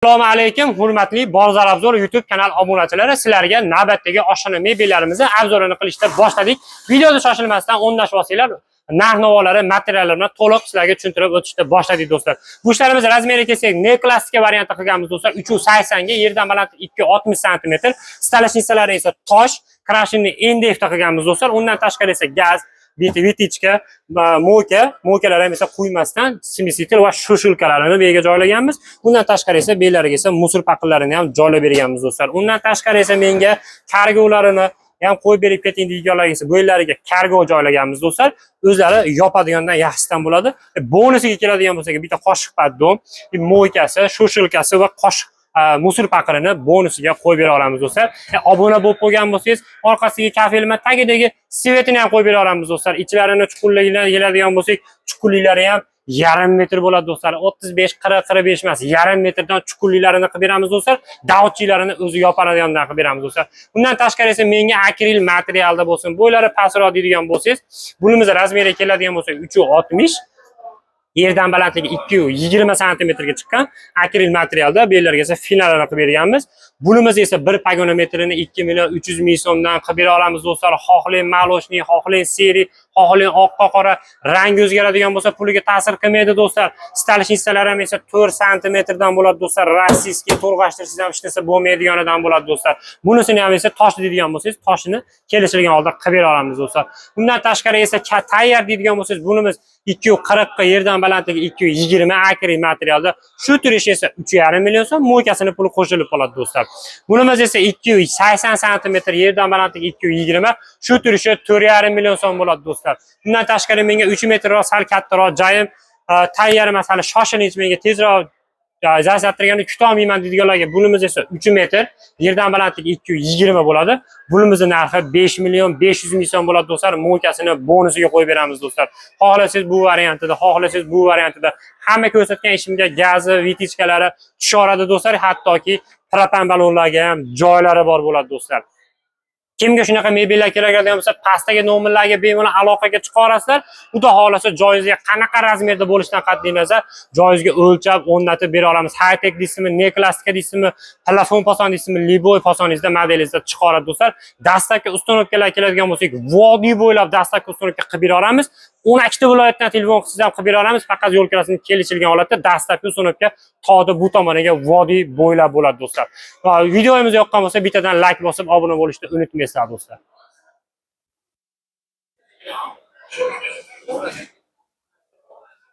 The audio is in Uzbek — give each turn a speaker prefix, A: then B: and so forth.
A: Assalomu alaykum, hurmatli Bozor Obzor YouTube kanal obunachilari. Sizlarga navbatdagi oshxona mebellarimizni obzorini qilishda boshladik. Videoni shoshilmasdan o'rnash vosinglar, narx-navolar, materiallarni to'liq sizlarga tushuntirib o'tishda boshladik do'stlar. Bu ishlarimiz razmeriga kelsak, ne klassika variantda qilganmiz do'stlar. 380 ga, yerdan baland 260 sm. Stalashnichalari esa tosh, krashinni NDF da qilganmiz do'stlar. Undan tashqari esa gaz, vitichka, mo'kalar ham esa quymasdan simisitel va shushulkalarini bu yerga joylaganmiz. Undan tashqari esa belariga esa musor paqillarini ham joylab berganmiz do'stlar. Undan tashqari esa menga kargolarini ham qo'yib berib keting deganlarga esa bo'ylariga kargo joylaganmiz do'stlar. O'zlari yopadigandan yaxshisidan bo'ladi. Bonusiga keladigan bo'lsa, bitta qoshiq paddon, mo'kasi, shushulkasi va qoshiq musor paqirini bonusiga qo'yib bera olamiz do'stlar. Obuna bo'lib qo'ygan bo'lsangiz, orqasiga kafelma tagidagi svetini ham qo'yib bera olamiz do'stlar. Ichlarini chuqurligidan keladigan bo'lsak, chuqurliklari ham yarim metr bo'ladi do'stlar. 35-40-45 emas, yarim metrdan chuqurliklarini qilib beramiz do'stlar. Davchilarini o'zi yopanadigandan qilib beramiz do'stlar. Bundan tashqari esa menga akril materialda bo'lsin, bo'ylari pastroq deydigan bo'lsangiz, bunimiz razmeriga keladigan bo'lsa 360, yerdan balandligi 220 sm ga chiqqan akril materialda bellarga esa finalini qilib berganmiz. Bunimiz esa 1 pagonometrini 2 million 300 ming so'mdan qilib bera olamiz do'stlar. Xohlang maloshni, xohlang seri, xohlang oqqa qora rang o'zgaradigan bo'lsa puliga ta'sir qilmaydi do'stlar. Stalashnichalar ham esa 4 sm dan bo'ladi do'stlar. Rossiyskiy to'lg'ashtirishsiz ham hech narsa bo'lmaydiganidan bo'ladi do'stlar. Bunisini ham esa tosh deydigan bo'lsangiz, toshini kelishilgan holda qilib bera olamiz do'stlar. Bundan tashqari esa tayyor deydigan bo'lsangiz, bunimiz 240 ga, yerdan balandligi 220 akril materialda. Shu turish esa 3,5 million so'm, mo'kasini puli qo'shilib qoladi do'stlar. Bunimiz esa 280 sm, yerdan balandligi 220, shu turishi 4,5 million so'm bo'ladi do'stlar. Bundan tashqari menga 3 metrroq, sal kattaroq joyim tayyor emas, hali shoshilinch, menga tezroq zasattirgani kutolmayman deydiganlarga bunimiz esa 3 metr, yerdan balandligi 220 bo'ladi. Bunimizning narxi 5 million 500 ming so'm bo'ladi do'stlar. Mo'kasini bonusiga qo'yib beramiz do'stlar. Xohlasangiz bu variantida, xohlasangiz bu variantida hamma ko'rsatgan ishimga gazi, vitichkalari tushoradi do'stlar. Hattoki propan ballonlarga ham joylari bor bo'ladi do'stlar. Kimga shunaqa mebellar kerakadigan bo'lsa, pastdagi nomerlarga bemalol aloqaga chiqarasizlar. Xudo xolasa joyingizga qanaqa razmerda bo'lishidan qat'iy nazar joyingizga o'lchab, o'rnatib bera olamiz. High-tech deysizmi, ne klassika deysizmi, telefon fason deysizmi, liboy fasoningizda modelingizda chiqaradi do'stlar. Dastlabki ustunovkalar keladigan bo'lsak, vodiy bo'ylab dastlabki ustunovka qilib bera olamiz. 12 ta viloyatdan telefon qilsangiz ham qilib bera olamiz. Faqat yo'l kirasini kelishilgan holatda dastlabki ustunovka tog'da bu tomoniga vodiy bo'ylab bo'ladi do'stlar. Va videomiz yoqqan bo'lsa, bittadan like bosib, obuna bo'lishni unutmaysiz do'stlar.